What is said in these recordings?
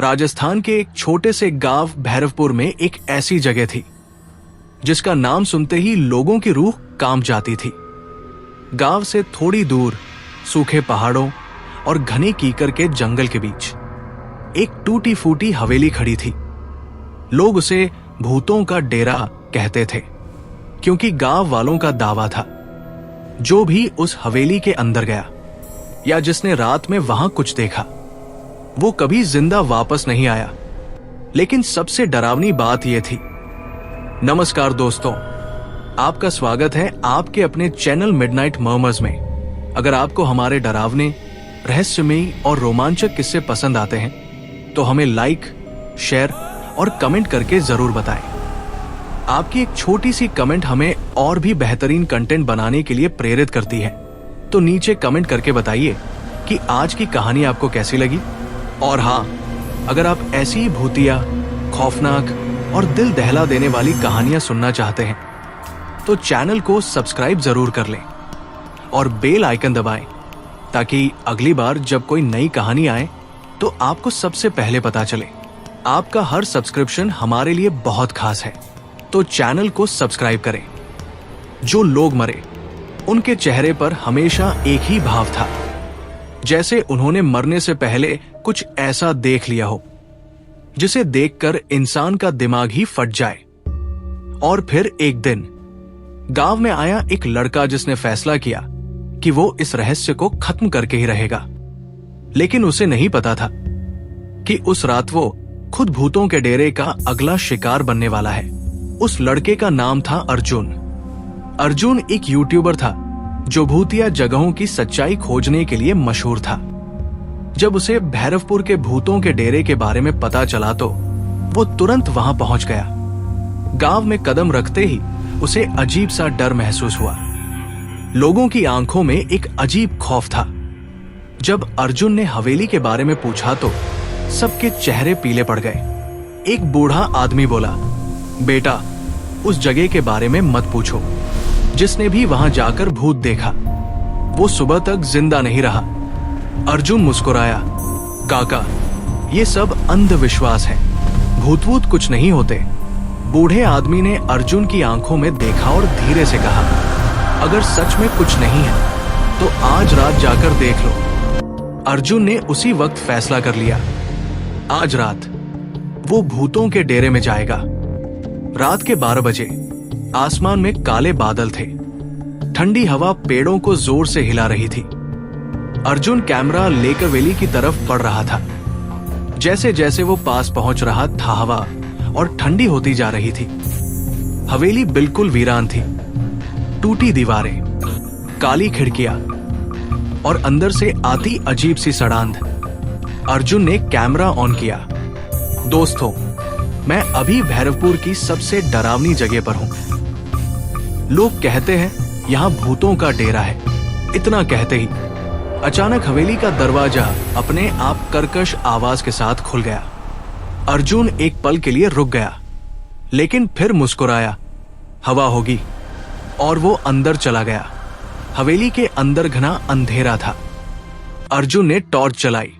राजस्थान के एक छोटे से गांव भैरवपुर में एक ऐसी जगह थी जिसका नाम सुनते ही लोगों की रूह कांप जाती थी। गांव से थोड़ी दूर सूखे पहाड़ों और घने कीकर के जंगल के बीच एक टूटी फूटी हवेली खड़ी थी। लोग उसे भूतों का डेरा कहते थे, क्योंकि गांव वालों का दावा था जो भी उस हवेली के अंदर गया या जिसने रात में वहां कुछ देखा वो कभी जिंदा वापस नहीं आया। लेकिन सबसे डरावनी बात यह थी। नमस्कार दोस्तों, आपका स्वागत है आपके अपने चैनल मिडनाइट मर्मर्स में। अगर आपको हमारे डरावने, रहस्यमयी और रोमांचक किस्से पसंद आते हैं तो हमें लाइक, शेयर और कमेंट करके जरूर बताएं। आपकी एक छोटी सी कमेंट हमें और भी बेहतरीन कंटेंट बनाने के लिए प्रेरित करती है। तो नीचे कमेंट करके बताइए कि आज की कहानी आपको कैसी लगी। और हाँ, अगर आप ऐसी ही भूतिया, खौफनाक और दिल दहला देने वाली कहानियां सुनना चाहते हैं तो चैनल को सब्सक्राइब जरूर कर लें और बेल आइकन दबाएं, ताकि अगली बार जब कोई नई कहानी आए तो आपको सबसे पहले पता चले। आपका हर सब्सक्रिप्शन हमारे लिए बहुत खास है, तो चैनल को सब्सक्राइब करें। जो लोग मरे उनके चेहरे पर हमेशा एक ही भाव था, जैसे उन्होंने मरने से पहले कुछ ऐसा देख लिया हो जिसे देखकर इंसान का दिमाग ही फट जाए। और फिर एक दिन गांव में आया एक लड़का जिसने फैसला किया कि वो इस रहस्य को खत्म करके ही रहेगा। लेकिन उसे नहीं पता था कि उस रात वो खुद भूतों के डेरे का अगला शिकार बनने वाला है। उस लड़के का नाम था अर्जुन। अर्जुन एक यूट्यूबर था जो भूतिया जगहों की सच्चाई खोजने के लिए मशहूर था। जब उसे भैरवपुर के भूतों के डेरे के बारे में पता चला तो वो तुरंत वहां पहुंच गया। गांव में कदम रखते ही उसे अजीब सा डर महसूस हुआ। लोगों की आंखों में एक अजीब खौफ था। जब अर्जुन ने हवेली के बारे में पूछा तो सबके चेहरे पीले पड़ गए। एक बूढ़ा आदमी बोला, बेटा, उस जगह के बारे में मत पूछो। जिसने भी वहां जाकर भूत देखा वो सुबह तक जिंदा नहीं रहा। अर्जुन मुस्कुराया, काका, ये सब अंधविश्वास है, भूत कुछ नहीं होते। बूढ़े आदमी ने अर्जुन की आंखों में देखा और धीरे से कहा, अगर सच में कुछ नहीं है तो आज रात जाकर देख लो। अर्जुन ने उसी वक्त फैसला कर लिया। आज रात वो भूतों के डेरे में जाएगा। रात के 12 बजे आसमान में काले बादल थे। ठंडी हवा पेड़ों को जोर से हिला रही थी। अर्जुन कैमरा लेकर हवेली की तरफ बढ़ रहा था। जैसे जैसे वो पास पहुंच रहा था हवा और ठंडी होती जा रही थी। हवेली बिल्कुल वीरान थी। टूटी दीवारें, काली खिड़कियां और अंदर से आती अजीब सी सड़ांध। अर्जुन ने कैमरा ऑन किया। दोस्तों, मैं अभी भैरवपुर की सबसे डरावनी जगह पर हूं। लोग कहते हैं यहां भूतों का डेरा है। इतना कहते ही अचानक हवेली का दरवाजा अपने आप कर्कश आवाज के साथ खुल गया। अर्जुन एक पल के लिए रुक गया, लेकिन फिर मुस्कुराया। हवा होगी, और वो अंदर चला गया। हवेली के अंदर घना अंधेरा था। अर्जुन ने टॉर्च चलाई।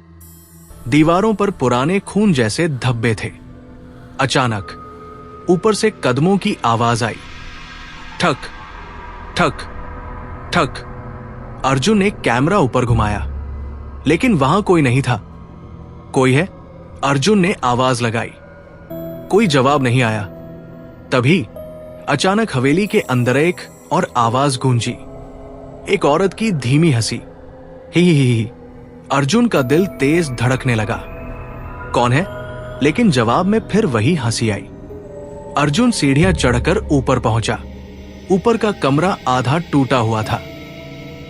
दीवारों पर पुराने खून जैसे धब्बे थे। अचानक ऊपर से कदमों की आवाज आई। ठक ठक ठक। अर्जुन ने कैमरा ऊपर घुमाया, लेकिन वहां कोई नहीं था। कोई है? अर्जुन ने आवाज लगाई। कोई जवाब नहीं आया। तभी अचानक हवेली के अंदर एक और आवाज गूंजी। एक औरत की धीमी हंसी। ही। अर्जुन का दिल तेज धड़कने लगा। कौन है? लेकिन जवाब में फिर वही हंसी आई। अर्जुन सीढ़ियां चढ़कर ऊपर पहुंचा। ऊपर का कमरा आधा टूटा हुआ था।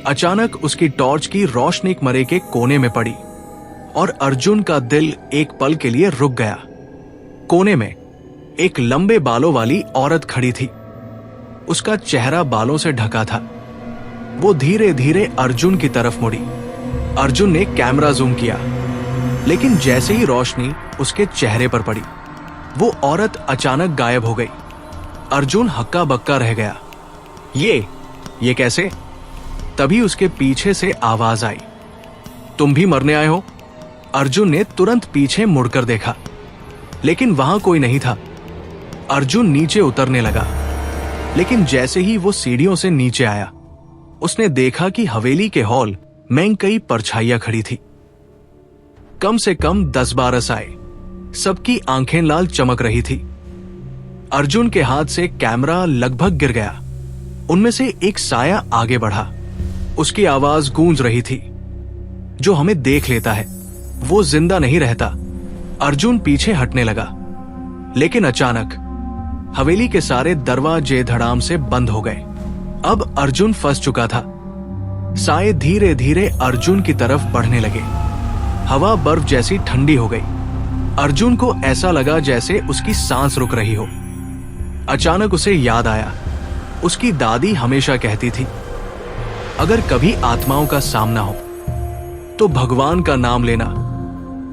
अचानक उसकी टॉर्च की रोशनी कमरे के कोने में पड़ी और अर्जुन का दिल एक पल के लिए रुक गया। कोने में एक लंबे बालों वाली औरत खड़ी थी। उसका चेहरा बालों से ढका था। वो धीरे धीरे अर्जुन की तरफ मुड़ी। अर्जुन ने कैमरा जूम किया, लेकिन जैसे ही रोशनी उसके चेहरे पर पड़ी वो औरत अचानक गायब हो गई। अर्जुन हक्का बक्का रह गया। ये कैसे? तभी उसके पीछे से आवाज आई, तुम भी मरने आए हो? अर्जुन ने तुरंत पीछे मुड़कर देखा, लेकिन वहां कोई नहीं था। अर्जुन नीचे उतरने लगा, लेकिन जैसे ही वो सीढ़ियों से नीचे आया, उसने देखा कि हवेली के हॉल में कई परछाइयां खड़ी थी। कम से कम 10-12 साए, सबकी आंखें लाल चमक रही थी। अर्जुन के हाथ से कैमरा लगभग गिर गया। उनमें से एक साया आगे बढ़ा। उसकी आवाज गूंज रही थी, जो हमें देख लेता है वो जिंदा नहीं रहता। अर्जुन पीछे हटने लगा, लेकिन अचानक हवेली के सारे दरवाजे धड़ाम से बंद हो गए। अब अर्जुन फंस चुका था। साए धीरे धीरे अर्जुन की तरफ बढ़ने लगे। हवा बर्फ जैसी ठंडी हो गई। अर्जुन को ऐसा लगा जैसे उसकी सांस रुक रही हो। अचानक उसे याद आया, उसकी दादी हमेशा कहती थी, अगर कभी आत्माओं का सामना हो तो भगवान का नाम लेना।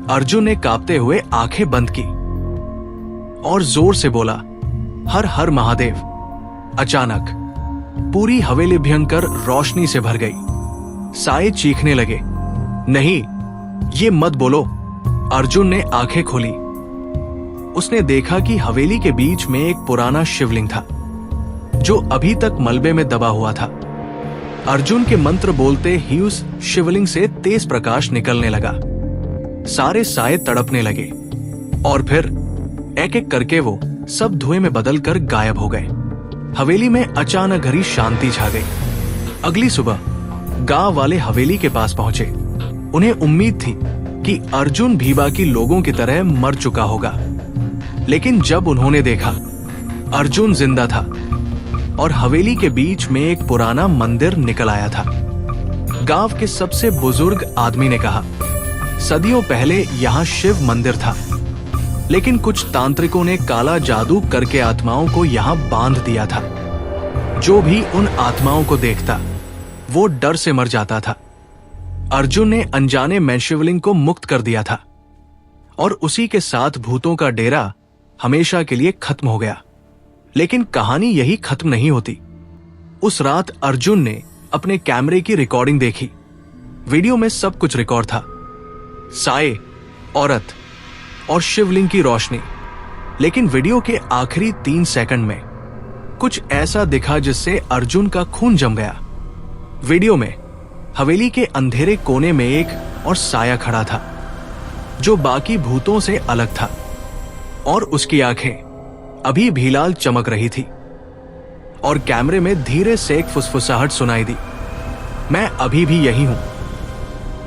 अर्जुन ने कांपते हुए आंखें बंद की और जोर से बोला, हर हर महादेव। अचानक पूरी हवेली भयंकर रोशनी से भर गई। साए चीखने लगे, नहीं, ये मत बोलो। अर्जुन ने आंखें खोली। उसने देखा कि हवेली के बीच में एक पुराना शिवलिंग था, जो अभी तक मलबे में दबा हुआ था। अर्जुन के मंत्र बोलते ही उस शिवलिंग से तेज प्रकाश निकलने लगा। सारे साए तड़पने लगे और फिर एक एक करके वो सब धुएं में बदलकर गायब हो गए। हवेली में अचानक घड़ी शांति छा गई। अगली सुबह गांव वाले हवेली के पास पहुंचे। उन्हें उम्मीद थी कि अर्जुन भी बाकी लोगों की तरह मर चुका होगा, लेकिन जब उन्होंने देखा अर्जुन जिंदा था और हवेली के बीच में एक पुराना मंदिर निकल आया था। गांव के सबसे बुजुर्ग आदमी ने कहा, सदियों पहले यहाँ शिव मंदिर था, लेकिन कुछ तांत्रिकों ने काला जादू करके आत्माओं को यहाँ बांध दिया था। जो भी उन आत्माओं को देखता वो डर से मर जाता था। अर्जुन ने अनजाने में शिवलिंग को मुक्त कर दिया था और उसी के साथ भूतों का डेरा हमेशा के लिए खत्म हो गया। लेकिन कहानी यही खत्म नहीं होती। उस रात अर्जुन ने अपने कैमरे की रिकॉर्डिंग देखी। वीडियो में सब कुछ रिकॉर्ड था, साए, औरत और शिवलिंग की रोशनी। लेकिन वीडियो के आखिरी 3 सेकंड में कुछ ऐसा दिखा जिससे अर्जुन का खून जम गया। वीडियो में हवेली के अंधेरे कोने में एक और साया खड़ा था, जो बाकी भूतों से अलग था, और उसकी आंखें अभी भी लाल चमक रही थी। और कैमरे में धीरे से एक फुसफुसाहट सुनाई दी, मैं अभी भी यही हूं।